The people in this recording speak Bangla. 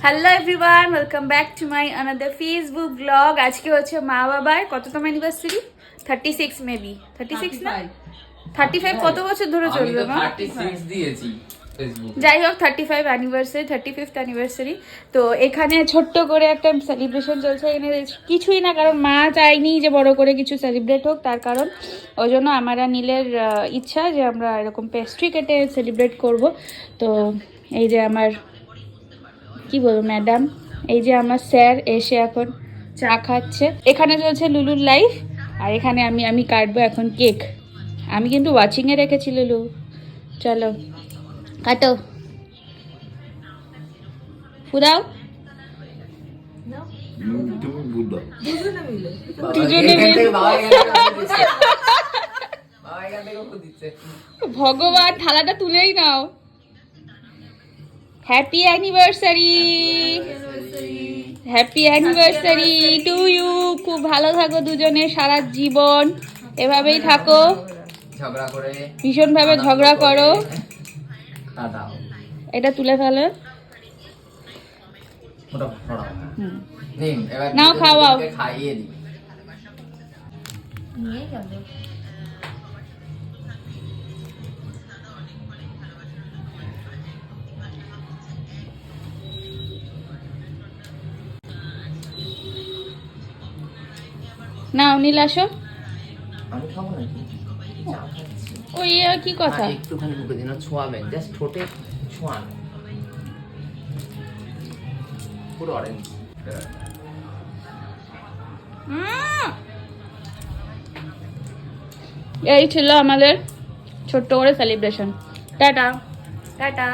Hello everyone, welcome back to my another Facebook blog. আজকে হচ্ছে মা বাবার কততম অ্যানিভার্সারি? 36 মেবি 36 না 35। কত বছর ধরে চলবে মা? 36 দিয়েছি ফেসবুকে। যাই হোক 35 অ্যানিভার্সারি, 35th অ্যানিভার্সারি। তো এখানে ছোট্ট করে একটা সেলিব্রেশন চলছে। এখানে কিছুই না, কারণ মা চাইনি যে বড় করে কিছু সেলিব্রেট হোক, তার কারণ ওই জন্য আমার আর নীলের ইচ্ছা যে আমরা এরকম পেস্ট্রি কেটে সেলিব্রেট করব। তো এই যে আমার কি বলবো ম্যাডাম, এই যে আমার স্যার এসে এখন চা খাচ্ছে। এখানে চলছে লুলুর লাইফ, আর এখানে আমি কাটবো এখন কেক। আমি কিন্তু ওয়াচিংয়ে রেখেছি লুলু। চলো কাটো, ফুরাও। দুজনে মিলে ভগবান, থালাটা তুলেই নাও। Happy anniversary, happy anniversary to you. খুব ভালো থাকো দুজনে সারা জীবন, এভাবেই থাকো, ঝগড়া করে ভীষণভাবে ঝগড়া করো। দাও এটা তুলে ফেলো। ওটা ছড়াও। এবার নাও খাওয়াও। খাইয়ে দিই। নাও নীল আসো। আমি খাবো নাকি? চা খাচ্ছি। ওই কি কথা? একটুখানি মুখে দিন, ছোঁয়াবেন, জাস্ট ঠোঁটে ছোঁয়ান। পুরো অরেঞ্জ। এই ছিল আমাদের ছোট্ট করে সেলিব্রেশন। Tata tata.